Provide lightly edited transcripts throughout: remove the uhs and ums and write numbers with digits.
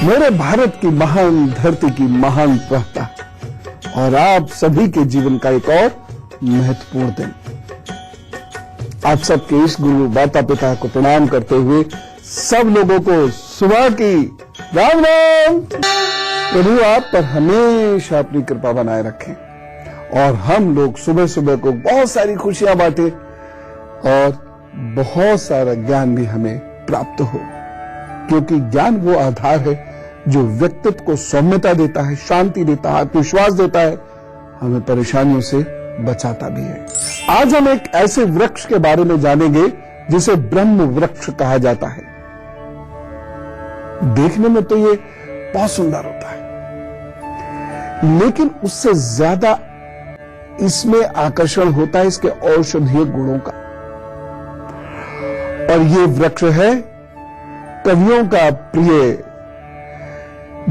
मेरे भारत की महान धरती की महान प्रभुता और आप सभी के जीवन का एक और महत्वपूर्ण दिन। आप सबके इस गुरु माता पिता को प्रणाम करते हुए सब लोगों को सुबह की राम राम। प्रभु आप पर हमेशा अपनी कृपा बनाए रखें और हम लोग सुबह सुबह को बहुत सारी खुशियां बांटे और बहुत सारा ज्ञान भी हमें प्राप्त हो, क्योंकि ज्ञान वो आधार है जो व्यक्तित्व को सौम्यता देता है, शांति देता है, आत्मविश्वास देता है, हमें परेशानियों से बचाता भी है। आज हम एक ऐसे वृक्ष के बारे में जानेंगे जिसे ब्रह्म वृक्ष कहा जाता है। देखने में तो ये बहुत सुंदर होता है, लेकिन उससे ज्यादा इसमें आकर्षण होता है इसके औषधीय गुणों का। और ये वृक्ष है कवियों का प्रिय,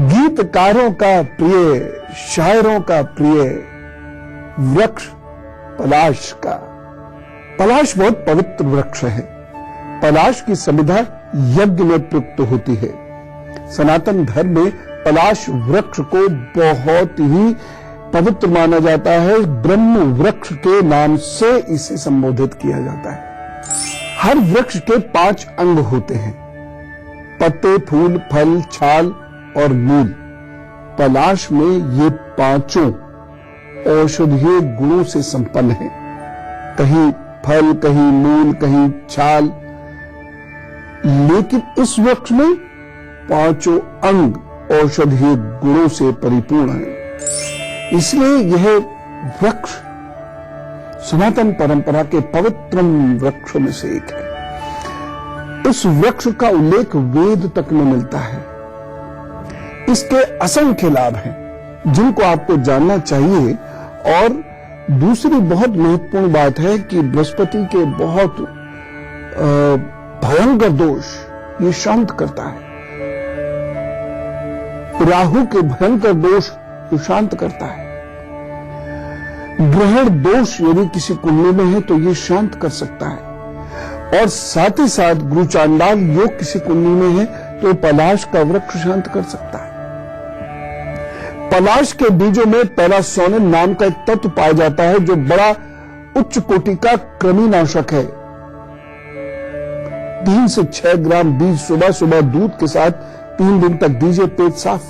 गीतकारों का प्रिय, शायरों का प्रिय वृक्ष पलाश का। पलाश बहुत पवित्र वृक्ष है। पलाश की संविधा यज्ञ में प्रयुक्त होती है। सनातन धर्म में पलाश वृक्ष को बहुत ही पवित्र माना जाता है। ब्रह्म वृक्ष के नाम से इसे संबोधित किया जाता है। हर वृक्ष के 5 अंग होते हैं: पत्ते, फूल, फल, छाल और मूल। पलाश में ये 5 औषधीय गुणों से संपन्न है। कहीं फल, कहीं मूल, कहीं छाल, लेकिन इस वृक्ष में 5 अंग औषधीय गुणों से परिपूर्ण है। इसलिए यह वृक्ष सनातन परंपरा के पवित्र वृक्षों में से एक है। इस वृक्ष का उल्लेख वेद तक में मिलता है। इसके असंख्य लाभ हैं जिनको आपको जानना चाहिए। और दूसरी बहुत महत्वपूर्ण बात है कि बृहस्पति के बहुत भयंकर दोष ये शांत करता है। राहु के भयंकर दोष ये शांत करता है। ग्रहण दोष यदि किसी कुंडली में है तो ये शांत कर सकता है। और साथ ही साथ गुरु चांडाल योग किसी कुंडली में है तो पलाश का वृक्ष शांत कर सकता है। पलाश के बीजों में पैरासोनिन नाम का एक तत्व पाया जाता है जो बड़ा उच्च कोटि का कृमिनाशक है। 3 से 6 ग्राम बीज सुबह सुबह दूध के साथ 3 दिन तक दीजिए। पेट साफ,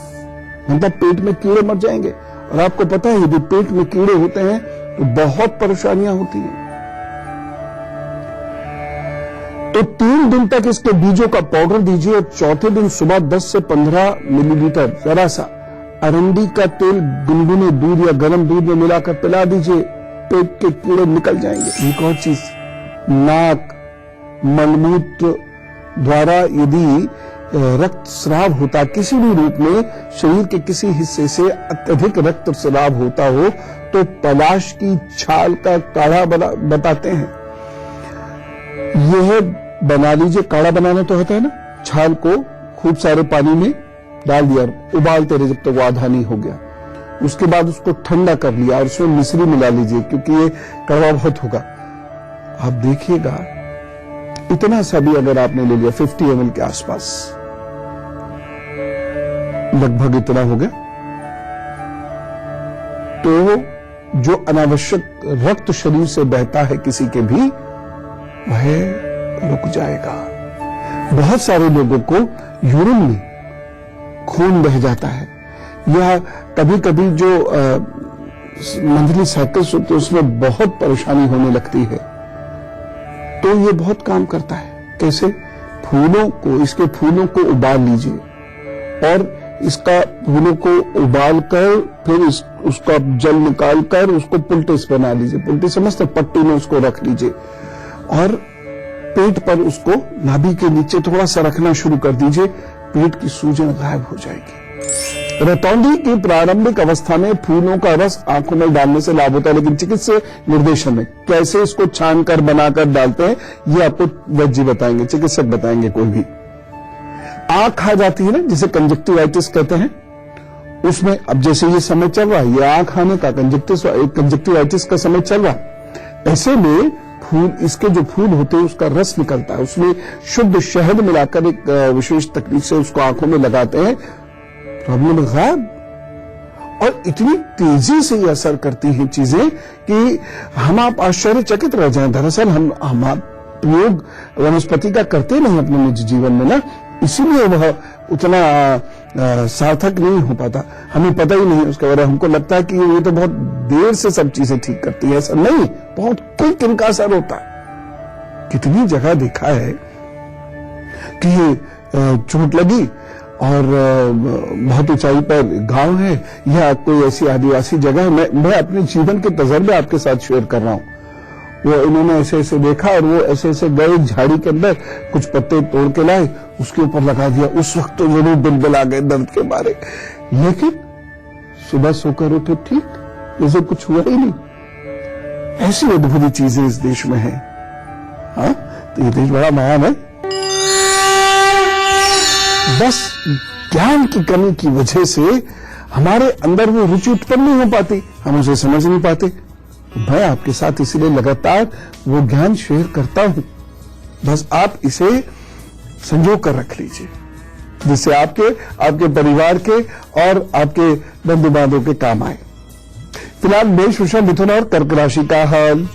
मतलब पेट में कीड़े मर जाएंगे। और आपको पता है यदि पेट में कीड़े होते हैं तो बहुत परेशानियां होती हैं। तो 3 दिन तक इसके बीजों का पाउडर दीजिए और चौथे दिन सुबह 10 से 15 मिलीलीटर जरा सा अरंडी का तेल गुनगुने दूध या गर्म दूध में मिलाकर पिला दीजिए। पेट के कीड़े निकल जाएंगे। एक और चीज, नाक, मलमूत्र द्वारा यदि रक्त स्राव होता, किसी भी रूप में शरीर के किसी हिस्से से अत्यधिक रक्त स्राव होता हो तो पलाश की छाल का काढ़ा बताते हैं। यह बना लीजिए। काढ़ा बनाना तो होता है ना, छाल को खूब सारे पानी में डाल दिया, उबालते रहे जब तक वो आधा नहीं हो गया। उसके बाद उसको ठंडा कर लिया और उसमें मिश्री मिला लीजिए, क्योंकि ये कड़वा बहुत होगा। आप देखिएगा इतना सा भी अगर आपने ले लिया 50 ml के आसपास, लगभग इतना हो गया, तो जो अनावश्यक रक्त शरीर से बहता है किसी के भी, वह रुक जाएगा। बहुत सारे लोगों को यूरिन में खून बह जाता है, या कभी कभी जो मंथली साइकिल्स होते हैं उसमें बहुत परेशानी होने लगती है। तो ये बहुत काम करता है। कैसे? फूलों को, इसके फूलों को उबाल लीजिए और इसका फूलों को उबाल कर फिर उसका जल निकाल कर उसको पुल्टिस बना लीजिए। पुल्टिस समझते, पट्टी में उसको रख लीजिए और पेट पर उसको नाभि के नीचे थोड़ा सा रखना शुरू कर दीजिए। पेट की सूजन गायब हो जाएगी। रतौंधी की प्रारंभिक अवस्था में फूलों का रस आंखों में डालने से लाभ होता है, लेकिन चिकित्सक निर्देशन में कैसे इसको छानकर बनाकर डालते हैं ये आपको वैद्य जी बताएंगे, चिकित्सक बताएंगे। कोई भी आंख आ जाती है ना, जिसे कंजक्टिवाइटिस कहते हैं, उसमें अब जैसे ये समय चल रहा है, ये आंख आने का कंजक्टिवाइटिस का समय चल रहा है, ऐसे में फूल, इसके जो फूल होते हैं उसका रस निकलता है, उसमें शुद्ध शहद मिलाकर एक विशेष तकनीक से उसको आंखों में लगाते हैं प्रॉब्लम गायब। और इतनी तेजी से ये असर करती हैं चीजें कि हम आप आश्चर्यचकित रह जाएं। दरअसल हम प्रयोग वनस्पति का करते नहीं अपने निजी जीवन में ना, इसीलिए वह उतना सार्थक नहीं हो पाता। हमें पता ही नहीं उसके बारे में। हमको लगता है कि ये तो बहुत देर से सब चीजें ठीक करती है, ऐसा नहीं, बहुत क्विक इनका असर होता है। कितनी जगह देखा है कि चोट लगी और बहुत ऊंचाई पर गांव है या कोई ऐसी आदिवासी जगह है, मैं अपने जीवन के तजर्बे आपके साथ शेयर कर रहा हूं। वो इन्होंने ऐसे ऐसे देखा और वो ऐसे ऐसे गए झाड़ी के अंदर, कुछ पत्ते तोड़ के लाए, उसके ऊपर लगा दिया। उस वक्त तो जरूर बिलबिला गए दर्द के मारे, लेकिन सुबह सोकर उठे ठीक, जैसे कुछ हुआ ही नहीं। ऐसी अद्भुत चीजें इस देश में है। हाँ, तो ये देश बड़ा महान है। बस ज्ञान की कमी की वजह से हमारे अंदर वो रुचि उत्पन्न नहीं हो पाती, हम उसे समझ नहीं पाते। मैं आपके साथ इसीलिए लगातार वो ज्ञान शेयर करता हूं। बस आप इसे संजो कर रख लीजिए, जिससे आपके परिवार के और आपके बंधु बांधवों के काम आए। फिलहाल मेष, वृषभ, मिथुन और कर्क राशि का हाल।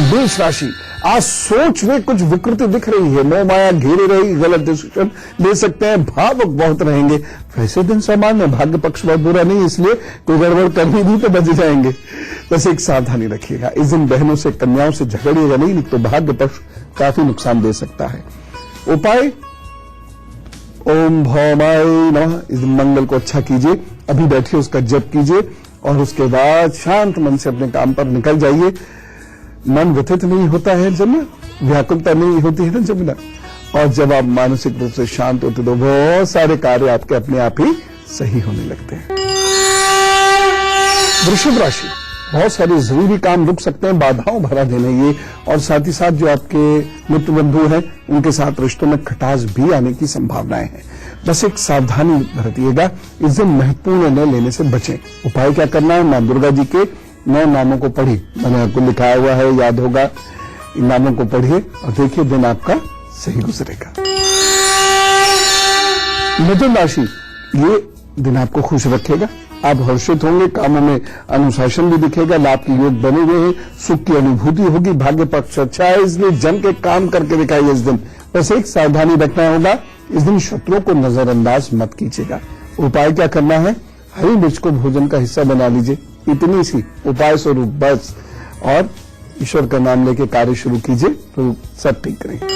मेष राशि, आज सोच में कुछ विकृति दिख रही है, मोह माया घेरे रही, गलत डिसीजन ले सकते हैं, भावुक बहुत रहेंगे। वैसे दिन सामान्य, भाग्य पक्ष बहुत बुरा नहीं, इसलिए कोई गड़बड़ करनी भी तो बच जाएंगे। बस एक सावधानी रखिएगा, इस दिन बहनों से, कन्याओं से झगड़िएगा नहीं तो भाग्य पक्ष काफी नुकसान दे सकता है। उपाय, ओम भौमाय नमः। इस दिन मंगल को अच्छा कीजिए, अभी बैठिए उसका जप कीजिए और उसके बाद शांत मन से अपने काम पर निकल जाइए। मन व्यथित नहीं होता है जब ना, व्याकुलता नहीं होती है ना जब ना, और जब आप मानसिक रूप से शांत होते तो बहुत सारे कार्य आपके अपने आप ही सही होने लगते हैं। वृषभ राशि, बहुत सारे जरूरी काम रुक सकते हैं, बाधाओं भरा दिन है ये, और साथ ही साथ जो आपके मित्र बंधु हैं उनके साथ रिश्तों में खटास भी आने की संभावनाएं हैं। बस एक सावधानी बरतिएगा, इस दिन महत्वपूर्ण निर्णय लेने से बचें। उपाय क्या करना है, मां दुर्गा जी के 9 नामों को पढ़िए, मैंने आपको लिखाया हुआ है, याद होगा। इन नामों को पढ़िए और देखिए दिन आपका सही गुजरेगा। मिथुन राशि, ये दिन आपको खुश रखेगा, आप हर्षित होंगे, कामों में अनुशासन भी दिखेगा, लाभ के योग बने हुए हैं, सुख की अनुभूति होगी, भाग्य पक्ष अच्छा है, इसलिए जम के काम करके दिखाइए इस दिन। बस एक सावधानी रखना होगा, इस दिन शत्रुओं को नजरअंदाज मत कीजिएगा। उपाय क्या करना है, हरी मिर्च को भोजन का हिस्सा बना लीजिए, इतनी सी उपाय स्वरूप बस, और ईश्वर का नाम लेके कार्य शुरू कीजिए तो सब ठीक रहेगा।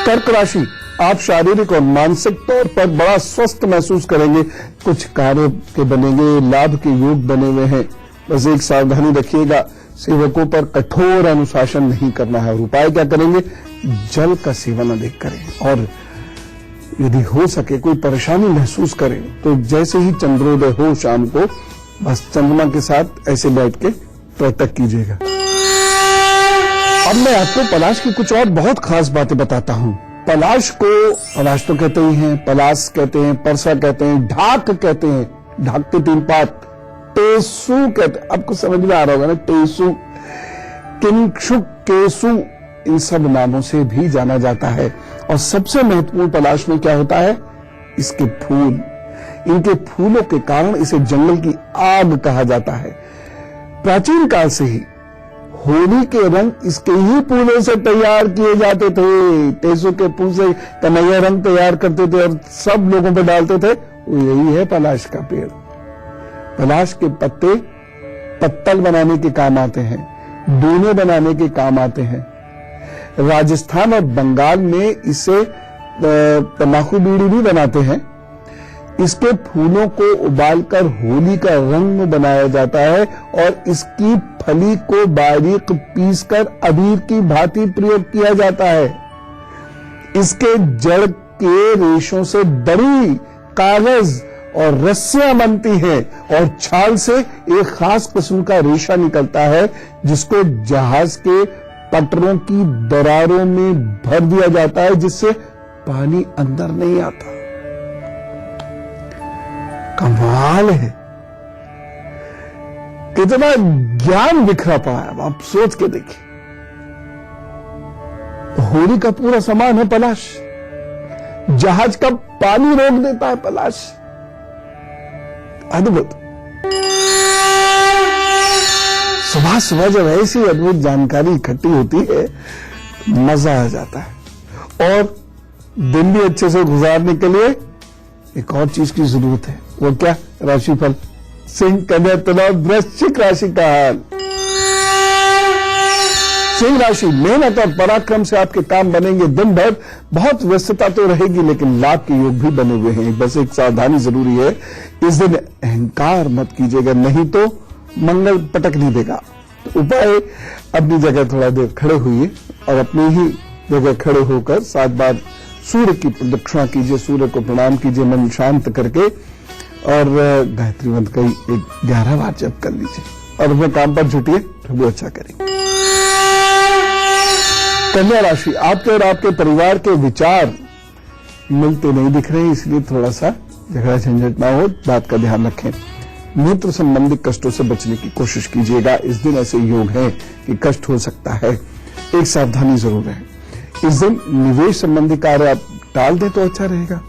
कर्क राशि, आप शारीरिक और मानसिक तौर पर बड़ा स्वस्थ महसूस करेंगे, कुछ कार्य के बनेंगे, लाभ के योग बने हुए हैं। बस एक सावधानी रखिएगा, सेवकों पर कठोर अनुशासन नहीं करना है। और उपाय क्या करेंगे, जल का सेवन अधिक करें, और यदि हो सके कोई परेशानी महसूस करें तो जैसे ही चंद्रोदय हो शाम को, बस चंद्रमा के साथ ऐसे बैठ के प्रत्यक्ष कीजिएगा। अब मैं आपको पलाश की कुछ और बहुत खास बातें बताता हूं। पलाश तो कहते ही हैं, पलाश कहते हैं, परसा कहते हैं, ढाक कहते हैं, ढाक के 3 पात, टेसु कहते हैं, आपको समझ में आ रहा होगा ना, टेसु, किंशुक, केसु, इन सब नामों से भी जाना जाता है। और सबसे महत्वपूर्ण पलाश में क्या होता है, इसके फूल। इनके फूलों के कारण इसे जंगल की आग कहा जाता है। प्राचीन काल से ही होली के रंग इसके ही फूलों से तैयार किए जाते थे। टेसु के फूल से कन्हैया रंग तैयार करते थे और सब लोगों पे डालते थे। यही है पलाश का पेड़। पलाश के पत्ते पत्तल बनाने के काम आते हैं, डूने बनाने के काम आते हैं। राजस्थान और बंगाल में इसे तंबाकू बीड़ी भी बनाते हैं। इसके फूलों को उबालकर होली का रंग बनाया जाता है और इसकी फली को बारीक पीसकर अबीर की भांति प्रयोग किया जाता है। इसके जड़ के रेशों से दरी, कागज और रस्सियां बनती हैं और छाल से एक खास किस्म का रेशा निकलता है जिसको जहाज के पटरों की दरारों में भर दिया जाता है, जिससे पानी अंदर नहीं आता। कमाल है, कितना ज्ञान बिखरा पड़ा है, आप सोच के देखिए। होली का पूरा सामान है पलाश। जहाज का पानी रोक देता है पलाश। अद्भुत। सुबह सुबह जब ऐसी अद्भुत जानकारी इकट्ठी होती है, मजा आ जाता है। और दिन भी अच्छे से गुजारने के लिए एक और चीज की जरूरत है। वो क्या? राशिफल। सिंह, कन्या, तुला, वृश्चिक राशि का हाल। सिंह राशि, मेहनत और पराक्रम से आपके काम बनेंगे। दिन भर बहुत व्यस्तता तो रहेगी, लेकिन लाभ के योग भी बने हुए हैं। बस एक सावधानी जरूरी है, इस दिन अहंकार मत कीजिएगा, नहीं तो मंगल पटक नहीं देगा। तो उपाय, अपनी जगह थोड़ा देर खड़े हुइए और अपनी ही जगह खड़े होकर 7 बार सूर्य की प्रदक्षिणा कीजिए, सूर्य को प्रणाम कीजिए मन शांत करके, और गायत्री मंत्र का 11 बार जप कर लीजिए और अपने काम पर जुटिए, प्रभु अच्छा करेंगे। कन्या राशि, आपके और आपके परिवार के विचार मिलते नहीं दिख रहे हैं, इसलिए थोड़ा सा झगड़ा झंझट ना हो, बात का ध्यान रखें। नेत्र संबंधी कष्टों से बचने की कोशिश कीजिएगा। इस दिन ऐसे योग हैं कि कष्ट हो सकता है, एक सावधानी जरूर है। इस दिन निवेश संबंधी कार्य आप टाल दें तो अच्छा रहेगा।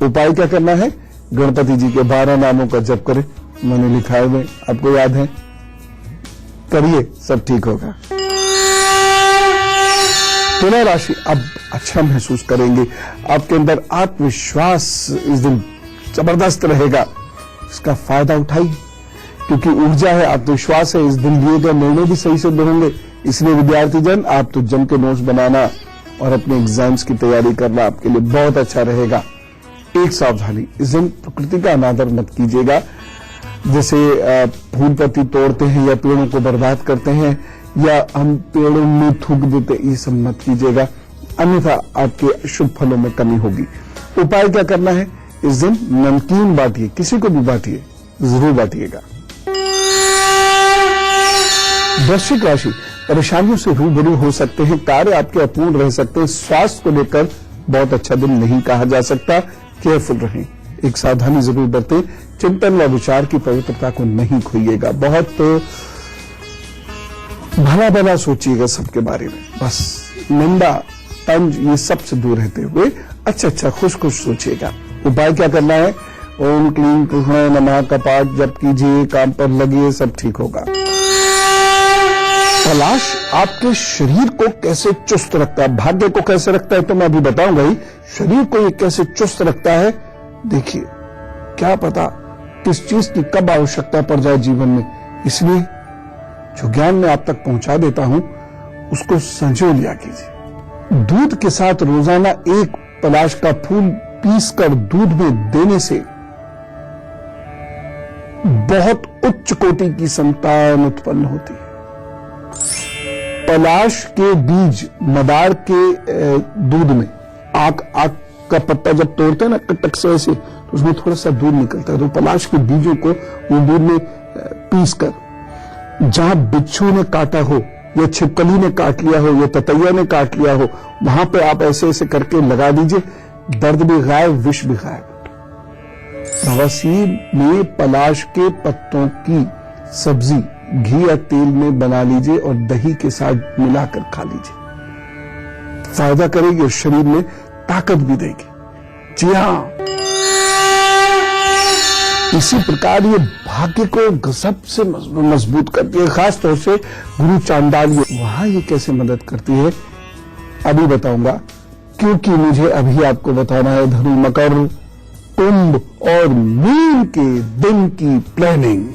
उपाय क्या करना है? गणपति जी के 12 नामों का जप करें, मैंने लिखा है, आपको याद है, करिए, सब ठीक होगा। तुला राशि, अब अच्छा महसूस करेंगे, आपके अंदर आत्मविश्वास इस दिन जबरदस्त रहेगा, इसका फायदा उठाइए, क्योंकि ऊर्जा है, आत्मविश्वास है। इस दिन लिए गए निर्णय भी सही सिद्ध होंगे, इसलिए विद्यार्थी जन आप तो जम के नोट्स बनाना और अपने एग्जाम्स की तैयारी करना आपके लिए बहुत अच्छा रहेगा। एक सावधानी, इस दिन प्रकृति का अनादर मत कीजिएगा, जैसे फूल पत्ती तोड़ते हैं या पेड़ों को बर्बाद करते हैं या हम पेड़ों में थूक देते, ये सब मत कीजिएगा, अन्यथा आपके शुभ फलों में कमी होगी। उपाय क्या करना है? इस दिन नमकीन बांटिए, किसी को भी बांटिए, जरूर बांटिएगा। वृश्चिक राशि, परेशानियों से रूबरू हो सकते हैं, कार्य आपके अपूर्ण रह सकते हैं, स्वास्थ्य को लेकर बहुत अच्छा दिन नहीं कहा जा सकता, केयरफुल रहें, एक सावधानी जरूर बरतें, चिंतन व विचार की पवित्रता को नहीं खोइएगा, बहुत भला भला सोचिएगा सबके बारे में, बस निंदा तंज ये सब से दूर रहते हुए अच्छा खुश सोचिएगा। उपाय क्या करना है? ओम क्लीं कृष्णाय नमः का पाठ जप कीजिए, काम पर लगिए, सब ठीक होगा। तलाश आपके शरीर को कैसे चुस्त रखता है, भाग्य को कैसे रखता है, तो मैं अभी बताऊंगा ही। शरीर को ये कैसे चुस्त रखता है, देखिए, क्या पता किस चीज की कब आवश्यकता पड़ जाए जीवन में, इसलिए जो ज्ञान मैं आप तक पहुंचा देता हूं उसको संजो लिया कीजिए। दूध के साथ रोजाना 1 पलाश का फूल पीसकर दूध में देने से बहुत उच्च कोटि की संतान उत्पन्न होती है। पलाश के बीज मदार के दूध में, आक का पत्ता जब तोड़ते हैं ना कटक से ऐसे, तो उसमें थोड़ा सा दूध निकलता है, तो पलाश के बीजों को वो दूध में पीसकर, जहां बिच्छू ने काटा हो या छिपकली ने काट लिया हो या ततैया ने काट लिया हो, वहां पे आप ऐसे ऐसे करके लगा दीजिए, दर्द भी गायब, विष भी गायब। बवासीर में पलाश के पत्तों की सब्जी घी या तेल में बना लीजिए और दही के साथ मिलाकर खा लीजिए, फायदा करेगी और शरीर में ताकत भी देगी। जी हाँ, इसी प्रकार ये भाग्य को सबसे मजबूत करती है, खासतौर से गुरु चांडाल, वहां ये कैसे मदद करती है अभी बताऊंगा, क्योंकि मुझे अभी आपको बताना है धनु, मकर, कुंभ और मीन के दिन की प्लानिंग।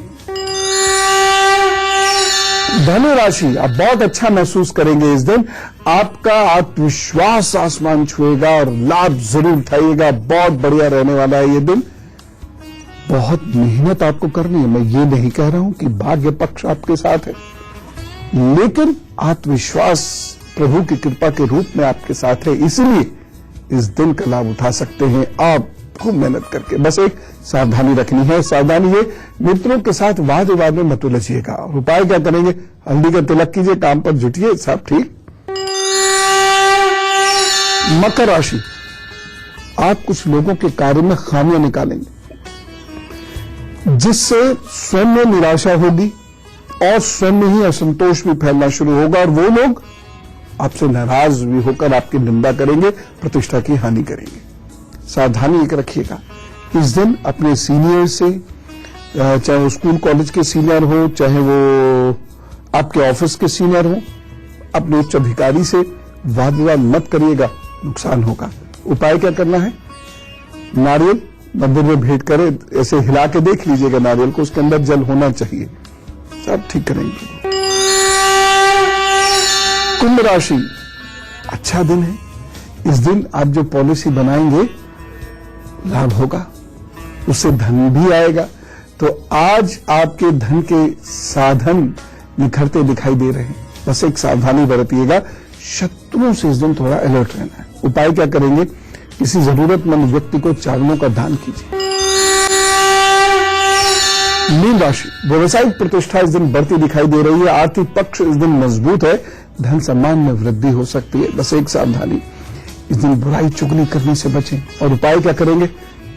धनु राशि, आप बहुत अच्छा महसूस करेंगे इस दिन, आपका आत्मविश्वास आसमान छुएगा और लाभ जरूर उठाइएगा, बहुत बढ़िया रहने वाला है ये दिन। बहुत मेहनत आपको करनी है, मैं ये नहीं कह रहा हूं कि भाग्य पक्ष आपके साथ है, लेकिन आत्मविश्वास प्रभु की कृपा के रूप में आपके साथ है, इसलिए इस दिन का लाभ उठा सकते हैं आप खूब मेहनत करके। बस एक सावधानी रखनी है, सावधानी है मित्रों के साथ वाद विवाद में मत उलझिएगा। और उपाय क्या करेंगे? हल्दी का तिलक कीजिए, काम पर जुटिए, सब ठीक। मकर राशि, आप कुछ लोगों के कार्य में खामियां निकालेंगे, जिससे स्वयं में निराशा होगी और स्वयं में ही असंतोष भी फैलना शुरू होगा, और वो लोग आपसे नाराज भी होकर आपकी निंदा करेंगे, प्रतिष्ठा की हानि करेंगे। सावधानी एक रखिएगा। इस दिन अपने सीनियर से, चाहे वो स्कूल कॉलेज के सीनियर हो, चाहे वो आपके ऑफिस के सीनियर हो, अपने उच्च अधिकारी से वाद विवाद मत करिएगा, नुकसान होगा। उपाय क्या करना है? नारियल मंदिर में भेंट करें, ऐसे हिला के देख लीजिएगा नारियल को, उसके अंदर जल होना चाहिए, सब ठीक करेंगे। कुंभ राशि, अच्छा दिन है। इस दिन आप जो पॉलिसी बनाएंगे लाभ होगा, उससे धन भी आएगा। तो आज आपके धन के साधन निखरते दिखाई दे रहे हैं। बस एक सावधानी बरतिएगा, शत्रुओं से इस दिन थोड़ा अलर्ट रहना है। उपाय क्या करेंगे? किसी जरूरतमंद व्यक्ति को चावलों का दान कीजिए। मीन राशि, व्यवसायिक प्रतिष्ठा इस दिन बढ़ती दिखाई दे रही है। आर्थिक पक्ष इस दिन मजबूत है, धन सम्मान में वृद्धि हो सकती है। बस एक सावधानी, इस दिन बुराई चुगली करने से बचें। और उपाय क्या करेंगे?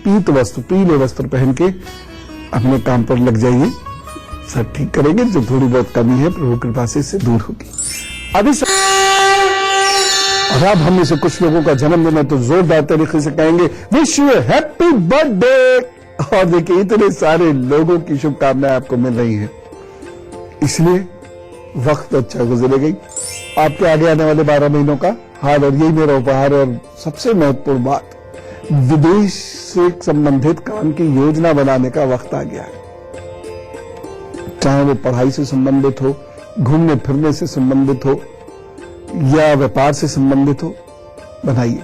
पीत वस्त्र, पीले वस्त्र पहन के अपने काम पर लग जाइए, सब ठीक करेंगे। जो थोड़ी बहुत कमी है प्रभु कृपा से इससे दूर होगी। अभी और अब हम इसे कुछ लोगों का जन्मदिन है तो जोरदार तरीके से कहेंगे विश यू हैप्पी बर्थडे। और देखिए इतने सारे लोगों की शुभकामनाएं आपको मिल रही हैं, इसलिए वक्त अच्छा गुजरेगा। आपके आगे आने वाले 12 महीनों का हाल, और यही मेरा उपहार। और सबसे महत्वपूर्ण बात, विदेश से संबंधित काम की योजना बनाने का वक्त आ गया है। चाहे वो पढ़ाई से संबंधित हो, घूमने फिरने से संबंधित हो, या व्यापार से संबंधित हो, बनाइए,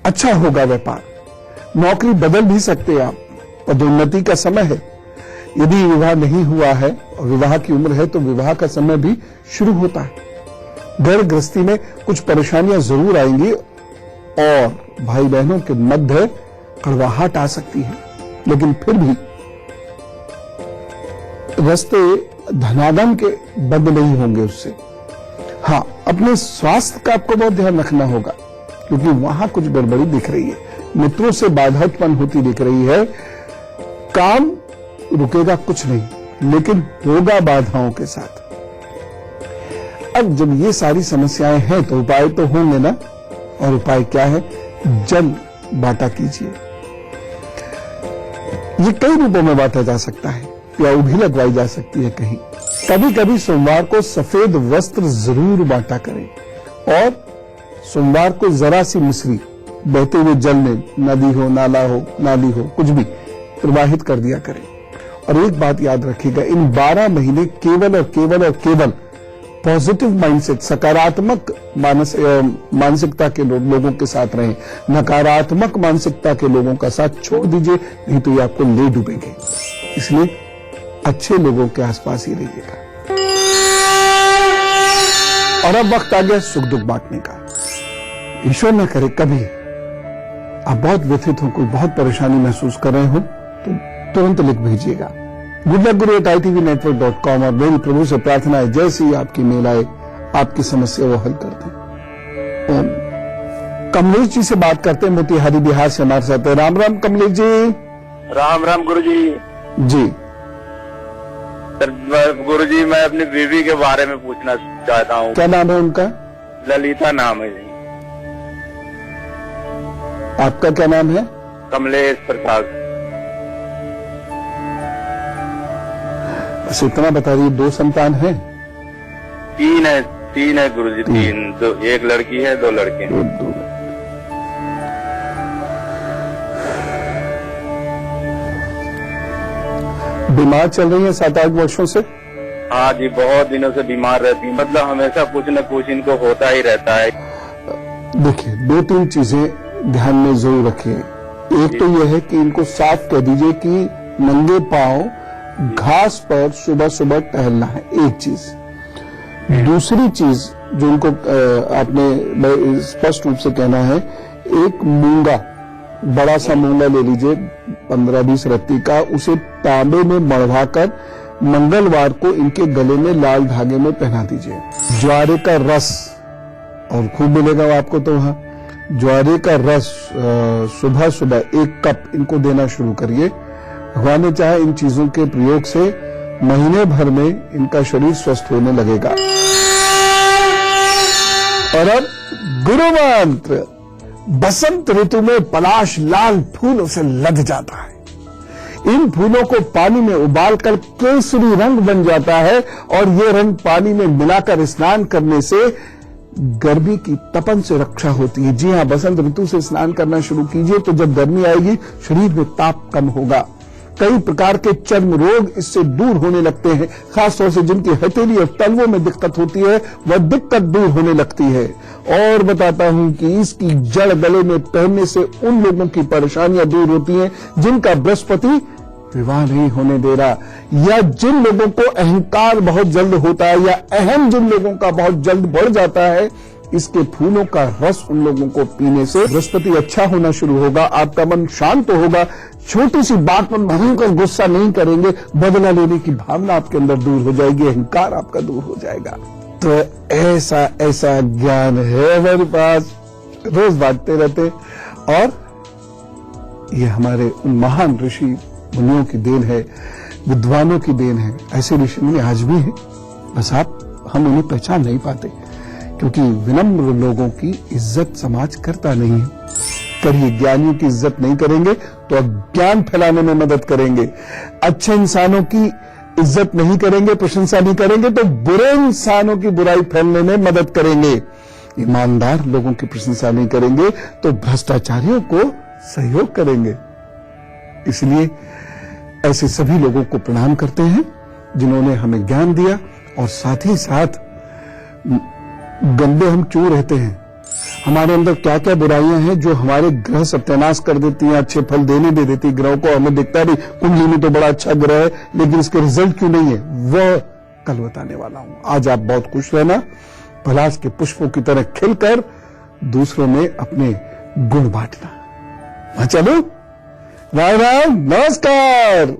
अच्छा होगा व्यापार। नौकरी बदल भी सकते हैं आप, पदोन्नति का समय है। यदि विवाह नहीं हुआ है और विवाह की उम्र है तो विवाह का समय भी शुरू होता है। घर गृहस्थी में कुछ परेशानियां जरूर आएंगी और भाई बहनों के मध्य कड़वाहट आ सकती है, लेकिन फिर भी रास्ते धनागम के बंद नहीं होंगे उससे। हाँ, अपने स्वास्थ्य का आपको बहुत ध्यान रखना होगा, क्योंकि वहां कुछ गड़बड़ी दिख रही है। मित्रों से बाधा उत्पन्न होती दिख रही है। काम रुकेगा कुछ नहीं, लेकिन होगा बाधाओं के साथ। अब जब ये सारी समस्याएं हैं तो उपाय तो होंगे ना। और उपाय क्या है? जल बांटा कीजिए। ये कई रूपों में बांटा जा सकता है, या उभी लगवाई जा सकती है कहीं। कभी कभी सोमवार को सफेद वस्त्र जरूर बांटा करें, और सोमवार को जरा सी मिश्री बहते हुए जल में, नदी हो, नाला हो, नाली हो, कुछ भी प्रवाहित कर दिया करें। और एक बात याद रखिएगा, इन 12 महीने केवल और केवल और केवल पॉजिटिव माइंडसेट, सकारात्मक मानसिकता के लोगों के साथ रहें। नकारात्मक मानसिकता के लोगों का साथ छोड़ दीजिए, नहीं तो ये आपको ले डूबेंगे। इसलिए अच्छे लोगों के आसपास ही रहिएगा। और अब वक्त आ गया सुख दुख बांटने का। ईश्वर न करे कभी आप बहुत व्यथित हो, कोई बहुत परेशानी महसूस कर रहे हो, तो तुरंत लिख भेजिएगा goodluckguru@itv-network.com। और मेरी प्रभु से प्रार्थना है, जैसे ही आपकी मेल आए आपकी समस्या वो हल कर दें। कमलेश जी से बात करते हैं, मोतिहारी बिहार से हमारे साथ है। राम राम कमलेश जी। राम राम गुरु जी। जी गुरु जी, मैं अपनी बीवी के बारे में पूछना चाहता हूँ। क्या नाम है उनका? ललिता नाम है जी। आपका क्या नाम है? कमलेश प्रसाद। बस इतना बता रही, 2 संतान हैं? तीन है गुरु जी, 3। तो एक लड़की है, 2 लड़के हैं। 2 बीमार चल रही है 7-8 वर्षों से? हाँ जी, बहुत दिनों से बीमार रहती है। मतलब हमेशा कुछ न कुछ इनको होता ही रहता है। देखिए, 2-3 चीजें ध्यान में जरूर रखिए। एक तो यह है कि इनको साफ कह दीजिए कि नंगे पांव घास पर सुबह सुबह टहलना है, एक चीज। दूसरी चीज जो उनको आपने स्पष्ट रूप से कहना है, एक मूंगा, बड़ा सा मूंगा ले लीजिए 15-20 रत्ती का, उसे तांबे में मढ़वाकर मंगलवार को इनके गले में लाल धागे में पहना दीजिए। ज्वारे का रस, और खूब मिलेगा आपको तो वहां, ज्वारे का रस सुबह सुबह 1 कप इनको देना शुरू करिए। भगवान ने चाहे इन चीजों के प्रयोग से महीने भर में इनका शरीर स्वस्थ होने लगेगा। और अब गुरु मंत्र, बसंत ऋतु में पलाश लाल फूलों से लद जाता है। इन फूलों को पानी में उबालकर केसरी रंग बन जाता है और ये रंग पानी में मिलाकर स्नान करने से गर्मी की तपन से रक्षा होती है। जी हां, बसंत ऋतु से स्नान करना शुरू कीजिए तो जब गर्मी आएगी शरीर में ताप कम होगा। कई प्रकार के चर्म रोग इससे दूर होने लगते हैं। खासतौर से जिनकी हथेली और तलवों में दिक्कत होती है वह दिक्कत दूर होने लगती है। और बताता हूं कि इसकी जड़ गले में पहनने से उन लोगों की परेशानियां दूर होती हैं जिनका बृहस्पति विवाह नहीं होने दे रहा, या जिन लोगों को अहंकार बहुत जल्द होता है, या अहम जिन लोगों का बहुत जल्द बढ़ जाता है। इसके फूलों का रस उन लोगों को पीने से बृहस्पति अच्छा होना शुरू होगा। आपका मन शांत होगा, छोटी सी बात पर भयंकर गुस्सा नहीं करेंगे, बदला लेने की भावना आपके अंदर दूर हो जाएगी, अहंकार आपका दूर हो जाएगा। तो ऐसा ऐसा ज्ञान है हमारे पास, रोज बांटते रहते। और ये हमारे उन महान ऋषि मुनियों की देन है, विद्वानों की देन है। ऐसे ऋषि मुनि आज भी हैं, बस हम उन्हें पहचान नहीं पाते, क्योंकि विनम्र लोगों की इज्जत समाज करता नहीं है। करिए, ज्ञानियों की इज्जत नहीं करेंगे तो अज्ञान फैलाने में मदद करेंगे। अच्छे इंसानों की इज्जत नहीं करेंगे, प्रशंसा नहीं करेंगे तो बुरे इंसानों की बुराई फैलने में मदद करेंगे। ईमानदार लोगों की प्रशंसा नहीं करेंगे तो भ्रष्टाचारियों को सहयोग करेंगे। इसलिए ऐसे सभी लोगों को प्रणाम करते हैं जिन्होंने हमें ज्ञान दिया, और साथ ही साथ गंदे हम क्यों रहते हैं, हमारे अंदर क्या क्या बुराइयां हैं जो हमारे ग्रह सत्यानाश कर देती हैं, अच्छे फल देने दे देती। ग्रहों को हमें दिखता है कुंडली में तो बड़ा अच्छा ग्रह है लेकिन इसके रिजल्ट क्यों नहीं है, वह कल बताने वाला हूं। आज आप बहुत खुश रहना, पलाश के पुष्पों की तरह खिलकर दूसरों में अपने गुण बांटना। चलो, राम राम, नमस्कार।